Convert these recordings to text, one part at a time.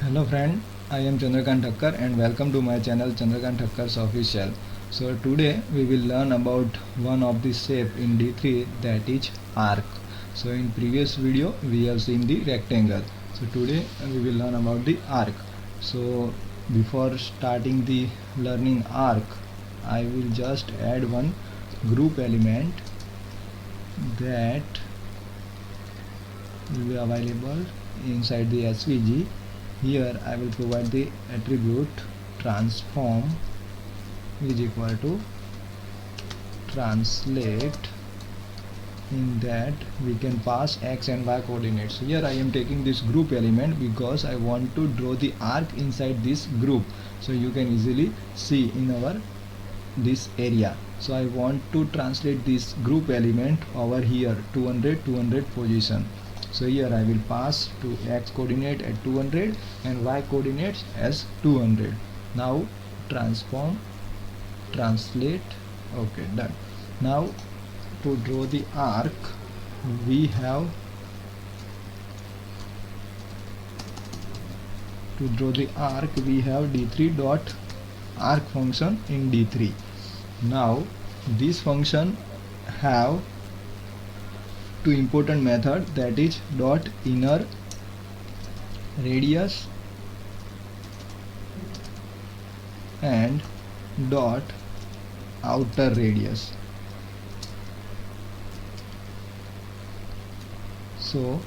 Hello friend, I am Chandrakant Thakkar and welcome to my channel Chandrakant Thakkar's Official. So today we will learn about one of the shape in D3, that is arc. So in previous video we have seen the rectangle. So today we will learn about the arc. So before starting the learning arc, I will just add one group element that will be available inside the SVG. Here I will provide the attribute transform is equal to translate. In that we can pass x and y coordinates. Here I am taking this group element because I want to draw the arc inside this group, so you can easily see in our this area. So I want to translate this group element over here 200 position. So here I will pass to x coordinate at 200 and y coordinates as 200. Now transform, translate. Okay, done. Now to draw the arc we have d3 dot arc function in d3. Now this function have two important method, that is dot inner radius and dot outer radius. So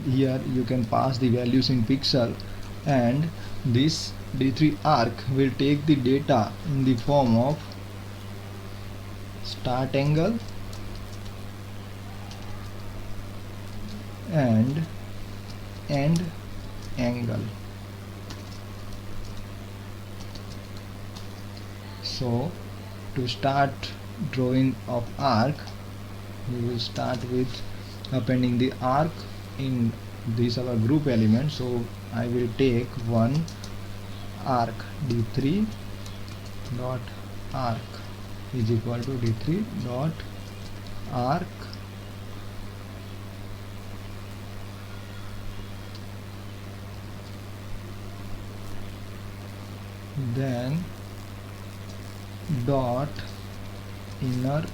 here you can pass the values in pixel, and this d3 arc will take the data in the form of start angle and end angle. So to start drawing of arc, we will start with appending the arc in this our group element. So I will take one arc d3 dot arc is equal to d3 dot arc then dot inner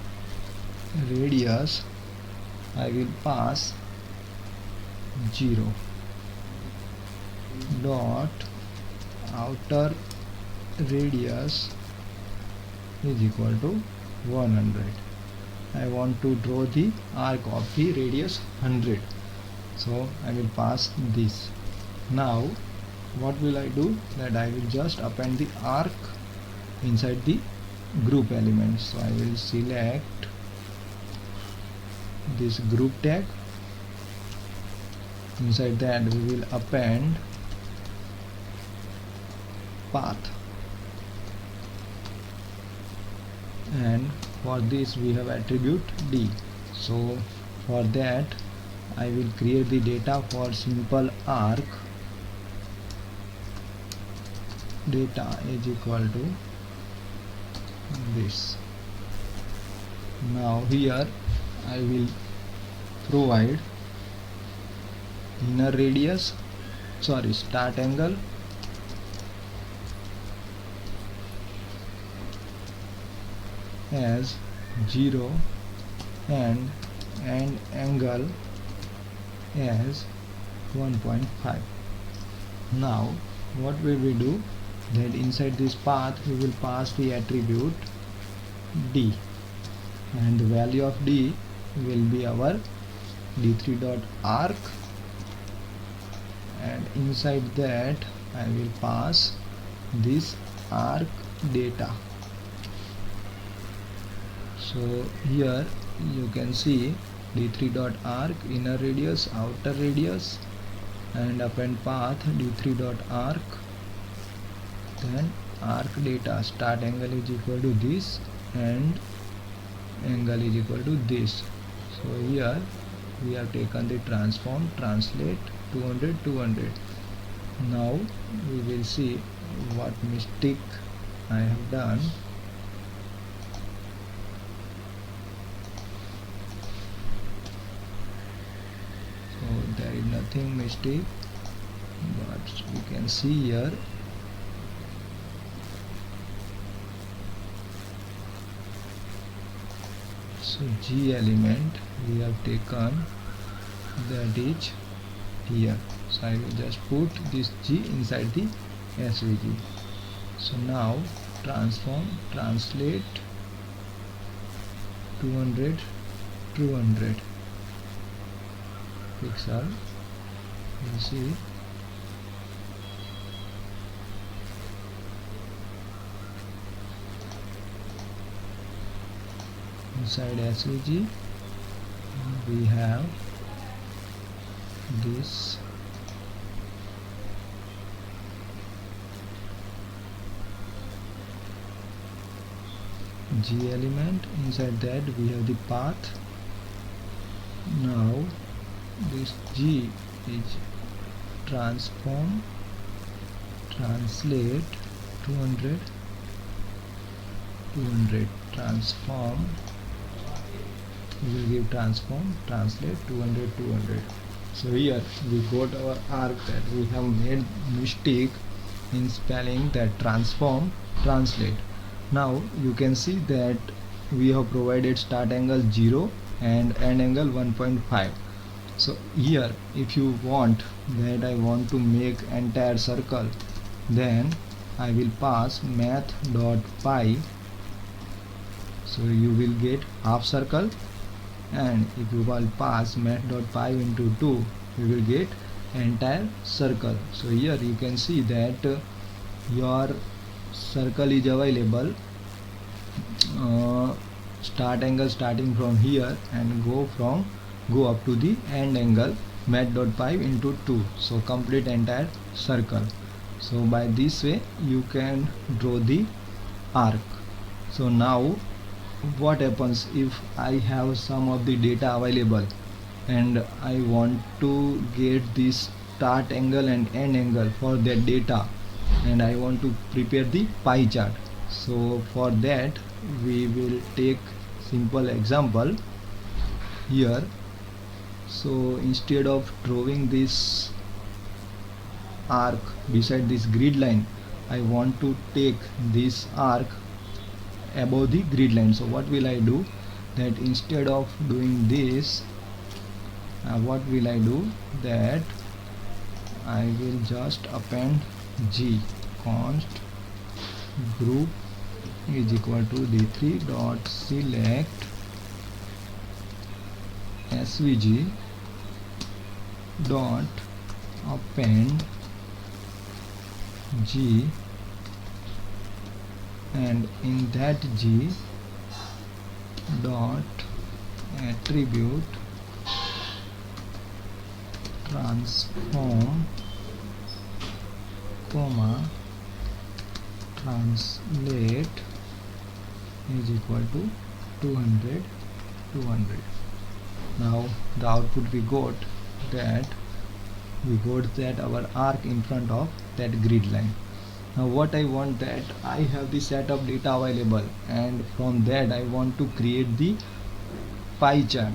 radius I will pass 0 dot outer radius is equal to 100. I want to draw the arc of the radius 100, so I will pass this. Now what will I do, that I will just append the arc inside the group element. So I will select this group tag. Inside that we will append path, and for this we have attribute d. So for that I will create the data for simple arc. Data is equal to this. Now here I will provide inner radius, start angle as 0 and end angle as 1.5. Now what will we do, that inside this path we will pass the attribute d, and the value of d will be our d3 dot arc, and inside that I will pass this arc data. So here you can see d3 dot arc, inner radius, outer radius, and append path d3 dot arc, then arc data, start angle is equal to this and angle is equal to this. So here we have taken the transform, translate 200. Now we will see what mistake I have done. So there is nothing mistake. but we can see here. So G element we have taken, that is here. So I will just put this G inside the SVG. So now transform, translate 200 pixel. You see, inside SVG we have this G element. Inside that we have the path. Now this G is transform, translate 200 transform. We will give transform, translate 200. So here we got our arc that we have made mistake in spelling that transform, translate. Now you can see that we have provided start angle 0 and end angle 1.5. So here if you want that I want to make entire circle, then I will pass math.pi. So you will get half circle, and if you will pass math.pi into 2, you will get entire circle. So here you can see that your circle is available. Start angle starting from here and go up to the end angle math.pi into 2. So complete entire circle. So by this way you can draw the arc. So now what happens if I have some of the data available and I want to get this start angle and end angle for that data, and I want to prepare the pie chart. So for that we will take simple example here. So instead of drawing this arc beside this grid line, I want to take this arc above the grid line. So what will I do, that instead of doing this, what will I do, that I will just append G const group is equal to d3 dot select svg dot append G, and in that G dot attribute transform comma translate is equal to 200. Now the output we got that our arc in front of that grid line. Now what I want, that I have the set of data available, and from that I want to create the pie chart.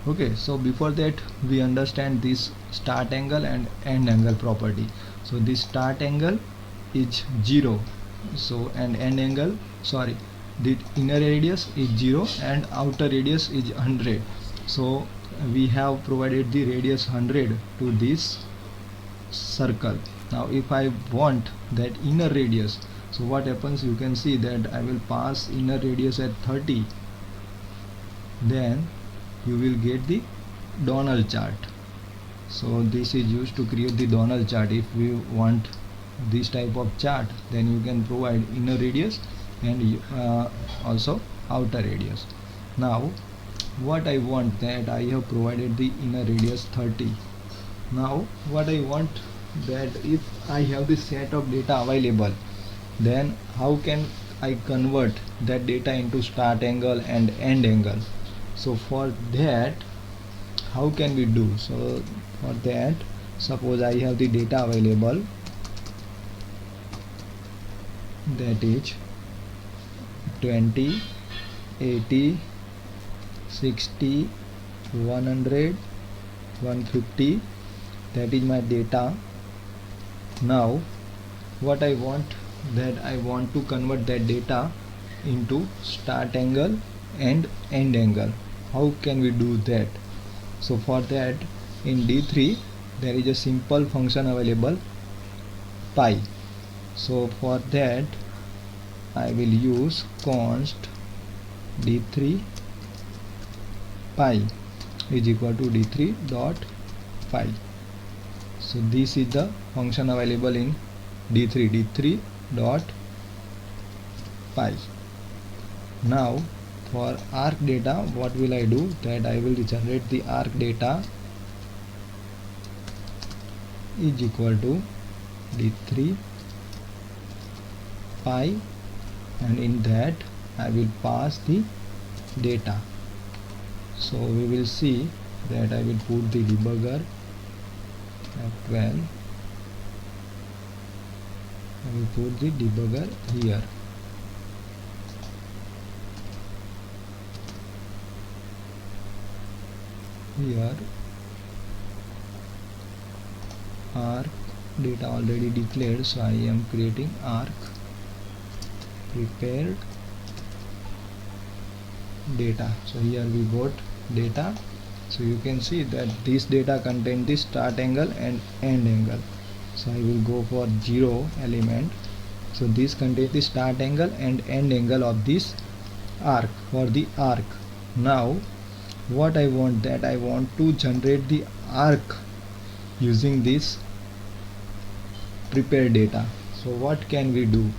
Okay, so before that we understand this start angle and end angle property. So this start angle is 0, so and end angle, sorry, the inner radius is 0 and outer radius is 100. So we have provided the radius 100 to this circle. Now if I want that inner radius, so what happens, you can see that I will pass inner radius at 30, then you will get the Donald chart. So this is used to create the Donald chart. If we want this type of chart, then you can provide inner radius and also outer radius. Now what I want, that I have provided the inner radius 30. Now what I want, that if I have this set of data available, then how can I convert that data into start angle and end angle? So for that, how can we do? So for that, suppose I have the data available, that is 20, 80, 60, 100, 150, that is my data Now what I want, that I want to convert that data into start angle and end angle. How can we do that? So for that, in D3 there is a simple function available, pi. So for that I will use const D3 pi is equal to D3 dot pi. So this is the function available in D3 dot pi. Now for arc data, what will I do, that I will generate the arc data is equal to D3 pi, and in that I will pass the data. So we will see that I will put the debugger at 12. I will put the debugger here. Here arc data already declared, so I am creating arc prepared data. So here we got data. So you can see that this data contains the start angle and end angle. So I will go for 0 element. So this contains the start angle and end angle of this arc, for the arc. Now what I want, that I want to generate the arc using this prepared data. So what can we do?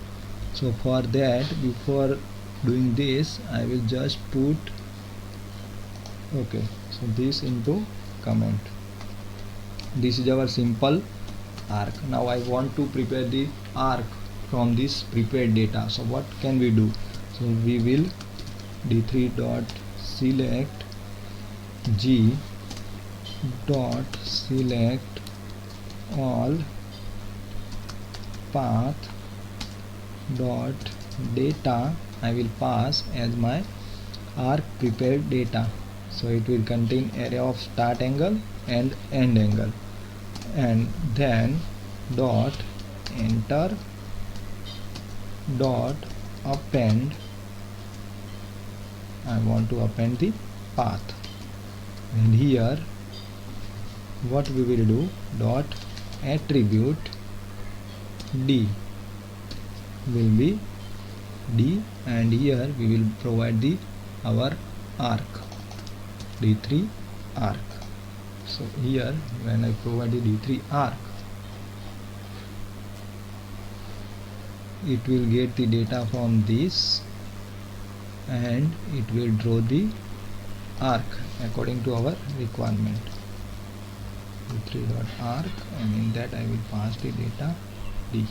So for that, before doing this, I will just put, okay, so this into comment. This is our simple arc. Now I want to prepare the arc from this prepared data. So what can we do? So we will d3 dot select g dot select all path dot data. I will pass as my arc prepared data. So it will contain array of start angle and end angle, and then dot enter dot append. I want to append the path, and here what we will do, dot attribute d will be d, and here we will provide the our arc d3 arc. So here when I provide the d3 arc, it will get the data from this and it will draw the arc according to our requirement, d3 dot arc, and in that I will pass the data d.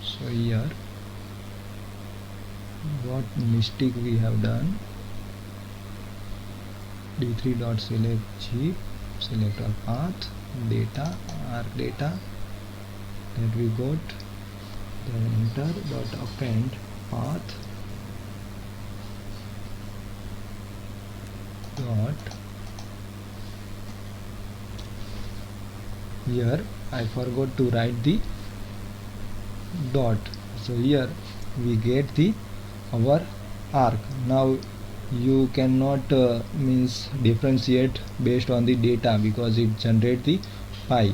So here what mistake we have done, d3 dot select g, select our path data arc data that we got, then enter dot append path dot, here I forgot to write the dot. So here we get the our arc. Now you cannot means differentiate based on the data, because it generate the pi.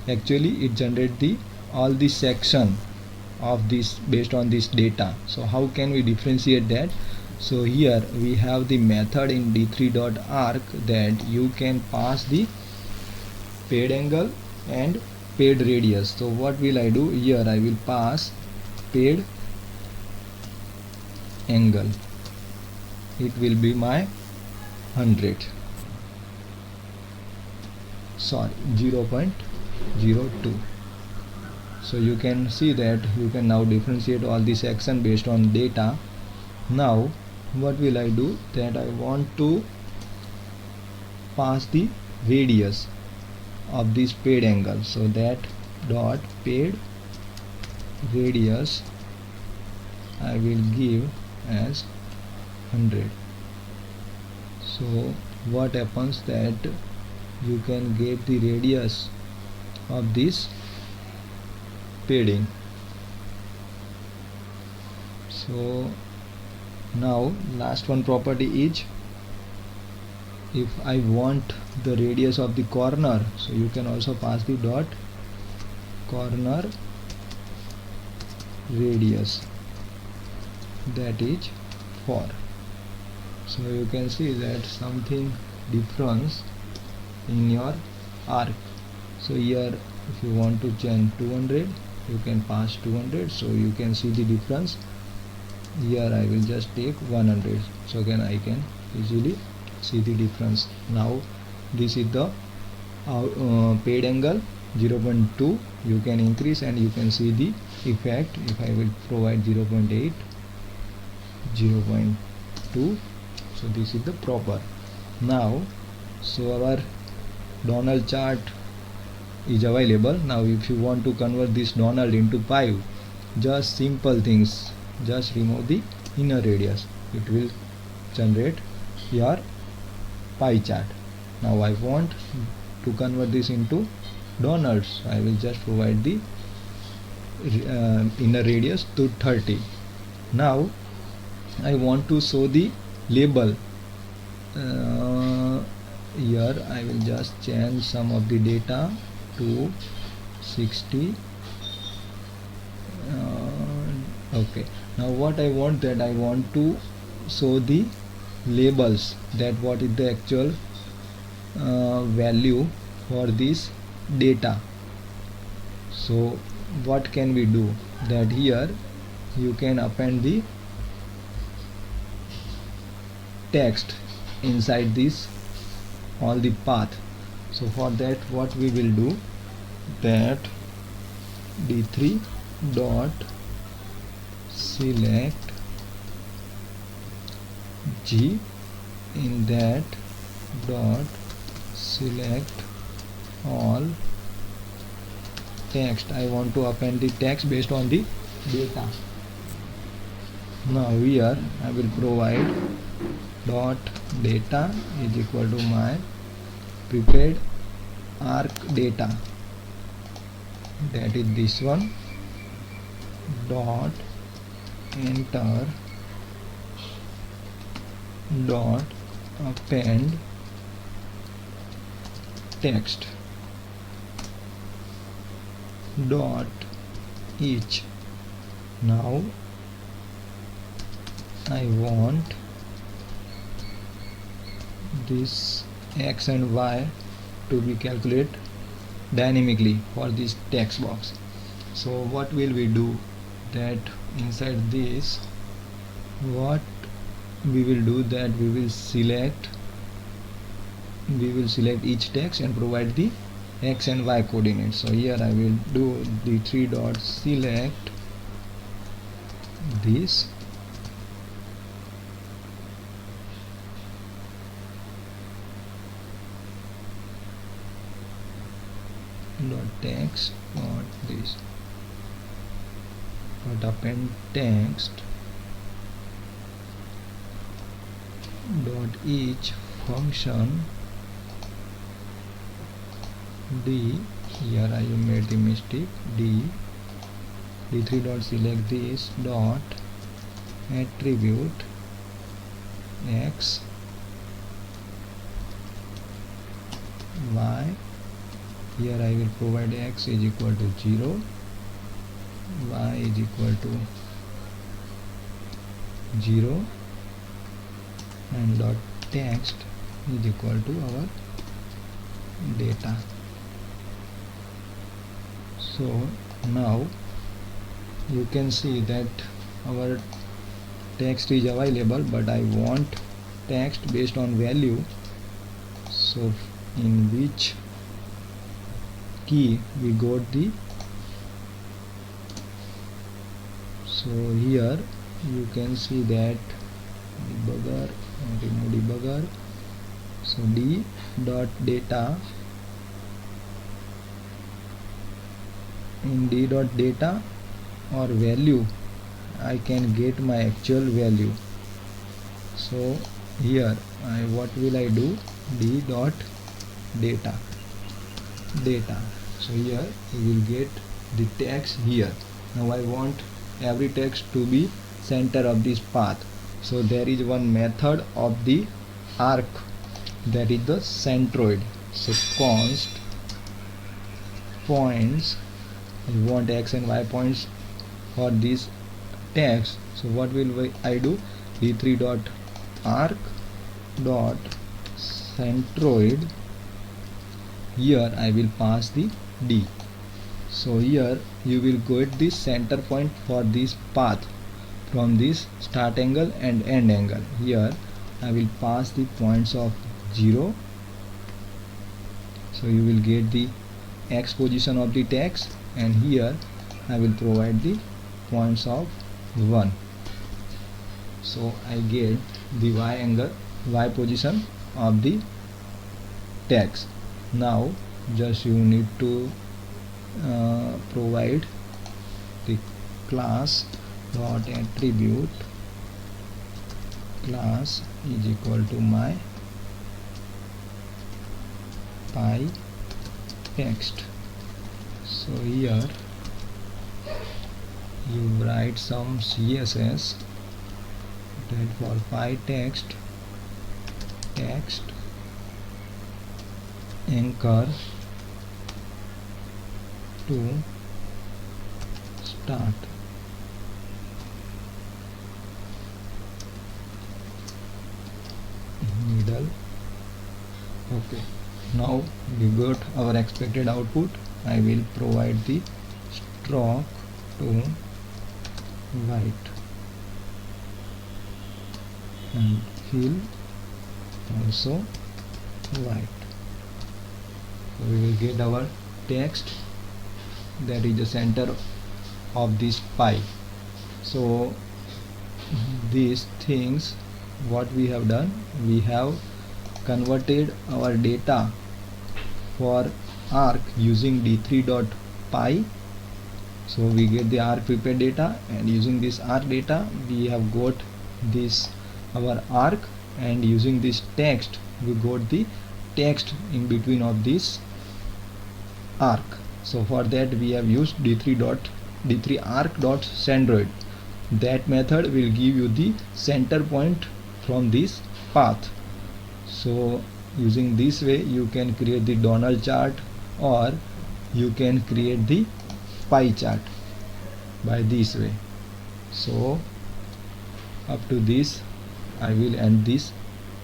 Actually it generate the all the section of this based on this data. So how can we differentiate that? So here we have the method in d3 dot arc that you can pass the paired angle and paired radius. So what will I do? Here I will pass paired angle. It will be my 100, sorry 0.02. So you can see that you can now differentiate all the section based on data. Now what will I do, that I want to pass the radius of this paired angle. So that dot paired radius I will give as 100. So what happens that you can get the radius of this padding. So now last one property is, if I want the radius of the corner, so you can also pass the dot corner radius, that is 4. So you can see that something difference in your arc. So here if you want to change 200, you can pass 200, so you can see the difference. Here I will just take 100, so again I can easily see the difference. Now this is the paid angle 0.2. you can increase and you can see the effect. If I will provide 0.8, 0.2, so this is the proper. Now so our Donald chart is available. Now if you want to convert this Donald into pi, just simple things, just remove the inner radius, it will generate your pie chart. Now I want to convert this into Donalds, I will just provide the inner radius to 30. Now I want to show the label. Here I will just change some of the data to 60. Okay, now what I want, that I want to show the labels, that what is the actual value for this data. So what can we do, that here you can append the text inside this all the path. So for that what we will do, that d3 dot select G, in that dot select all text. I want to append the text based on the data. Now here I will provide dot data is equal to my prepared arc data, that is this one, dot enter dot append text dot each. Now I want this x and y to be calculated dynamically for this text box. So what will we do, that inside this what we will do, that we will select each text and provide the x and y coordinates. So here I will do the 3 dot select this dot text dot this dot append text dot each function d. Here I made the mistake, d3 dot select this dot attribute x y. Here I will provide x is equal to 0, y is equal to 0, and dot text is equal to our data. So now you can see that our text is available, but I want text based on value. So in which key we got the, so here you can see that debugger, remove debugger. So d dot data, in d dot data or value I can get my actual value. So here what will I do, d dot data. So here you will get the text here. Now I want every text to be center of this path, so there is one method of the arc, that is the centroid. So const points, you want x and y points for this text, so what will I do, d3 dot arc dot centroid, here I will pass the d. So here you will get this center point for this path from this start angle and end angle. Here I will pass the points of 0, so you will get the x position of the text, and here I will provide the points of 1, so I get the y position of the text. Now just you need to provide the class dot attribute, class is equal to my pie text. So here you write some CSS, that for pie text anchor to start. Middle. Okay, now we got our expected output. I will provide the stroke to white and fill also white. So we will get our text that is the center of this pie. So these things what we have done, we have converted our data for arc using d3.py. So we get the arc prepared data, and using this arc data we have got this our arc, and using this text we got the text in between of this arc. So for that we have used d3 arc.centroid. That method will give you the center point from this path. So using this way you can create the Donald chart, or you can create the pie chart by this way. So up to this I will end this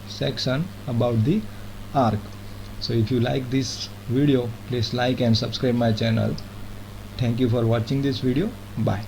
section about the arc. So if you like this video, please like and subscribe my channel. Thank you for watching this video. Bye.